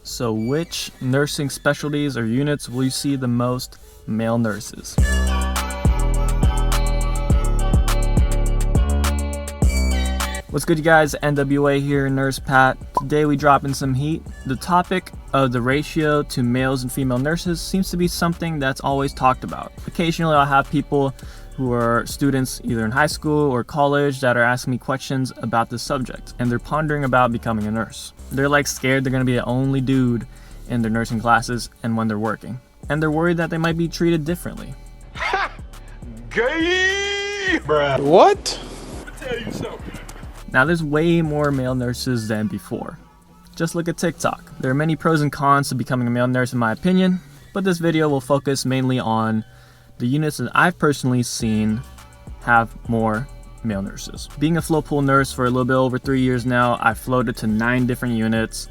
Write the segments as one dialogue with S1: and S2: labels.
S1: So which nursing specialties or units will you see the most male nurses? What's good, you guys? NWA here, Nurse Pat. Today we drop in some heat. The topic of the ratio to males and female nurses seems to be something that's always talked about. Occasionally I'll have people who are students either in high school or college that are asking me questions about this subject, and they're pondering about becoming a nurse. They're like scared they're gonna be the only dude in their nursing classes and when they're working. And they're worried that they might be treated differently.
S2: Ha! Gay!
S3: Bruh. What?
S2: Let me tell you something.
S1: Now there's way more male nurses than before. Just look at TikTok. There are many pros and cons to becoming a male nurse in my opinion, but this video will focus mainly on the units that I've personally seen have more male nurses. Being a float pool nurse for a little bit over 3 years now, I've floated to 9 different units,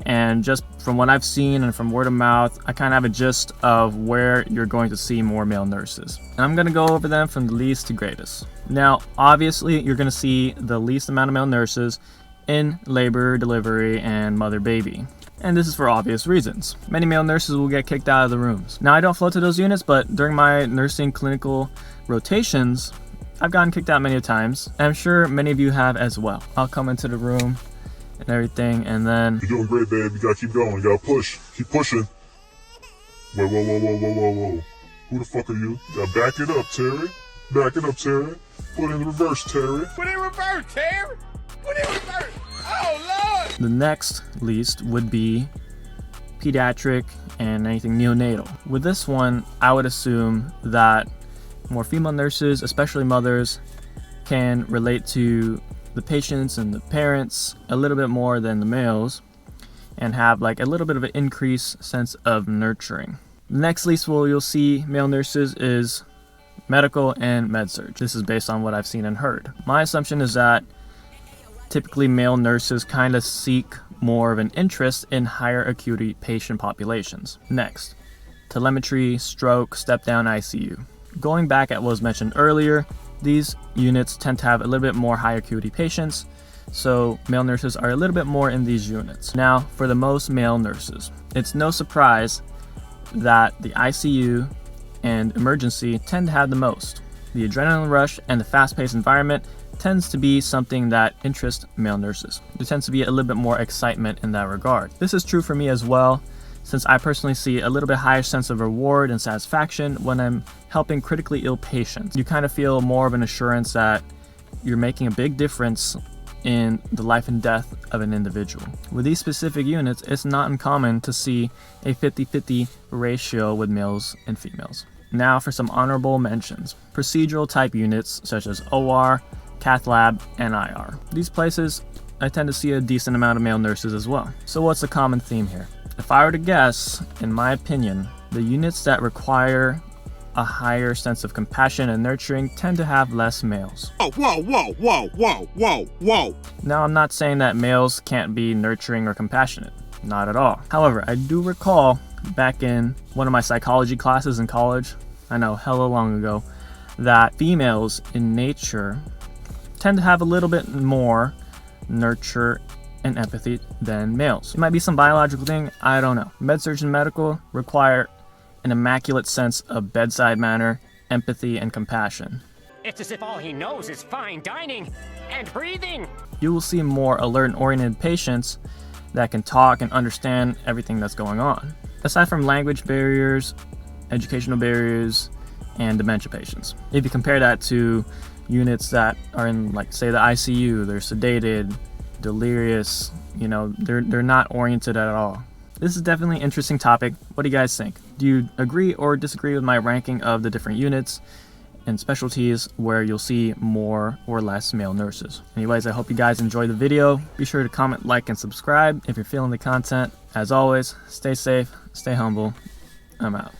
S1: and just from what I've seen and from word of mouth, I kind of have a gist of where you're going to see more male nurses. And I'm going to go over them from the least to greatest. Now, obviously, you're going to see the least amount of male nurses in labor, delivery, and mother-baby. And this is for obvious reasons. Many male nurses will get kicked out of the rooms. Now, I don't float to those units, but during my nursing clinical rotations, I've gotten kicked out many times, and I'm sure many of you have as well. I'll come into the room and everything, and then...
S4: You're doing great, babe. You gotta keep going. You gotta push. Keep pushing. Whoa, whoa, whoa, whoa, whoa, whoa, whoa. Who the fuck are you? You gotta back it up, Terry. Back it up, Terry. Put it in reverse, Terry.
S2: Put it in reverse, Terry. Put it in reverse. Oh, Lord.
S1: The next least would be pediatric and anything neonatal. With this one, I would assume that more female nurses, especially mothers, can relate to the patients and the parents a little bit more than the males and have like a little bit of an increased sense of nurturing. The next least you'll see male nurses is medical and med-surg. This is based on what I've seen and heard. My assumption is that typically male nurses kind of seek more of an interest in higher acuity patient populations. Next, telemetry, stroke, step-down ICU. Going back at what was mentioned earlier, these units tend to have a little bit more high acuity patients, so male nurses are a little bit more in these units. Now, for the most male nurses, it's no surprise that the ICU and emergency tend to have the most. The adrenaline rush and the fast-paced environment tends to be something that interests male nurses. There tends to be a little bit more excitement in that regard. This is true for me as well, since I personally see a little bit higher sense of reward and satisfaction when I'm helping critically ill patients. You kind of feel more of an assurance that you're making a big difference in the life and death of an individual. With these specific units, it's not uncommon to see a 50-50 ratio with males and females. Now for some honorable mentions. Procedural type units such as OR, Cath Lab, and IR. These places, I tend to see a decent amount of male nurses as well. So what's the common theme here? If I were to guess, in my opinion, the units that require a higher sense of compassion and nurturing tend to have less males.
S2: Oh, whoa, whoa, whoa, whoa, whoa, whoa.
S1: Now, I'm not saying that males can't be nurturing or compassionate. Not at all. However, I do recall back in one of my psychology classes in college, I know, hella long ago, that females in nature tend to have a little bit more nurture and empathy than males. It might be some biological thing, I don't know. Med-surg and medical require an immaculate sense of bedside manner, empathy, and compassion.
S5: It's as if all he knows is fine dining and breathing.
S1: You will see more alert and oriented patients that can talk and understand everything that's going on. Aside from language barriers, educational barriers, and dementia patients. If you compare that to units that are in, like, say, the ICU, they're sedated, delirious, you know, they're not oriented at all. This is definitely an interesting topic. What do you guys think? Do you agree or disagree with my ranking of the different units and specialties where you'll see more or less male nurses? Anyways, I hope you guys enjoyed the video. Be sure to comment, like, and subscribe if you're feeling the content. As always, stay safe, stay humble. I'm out.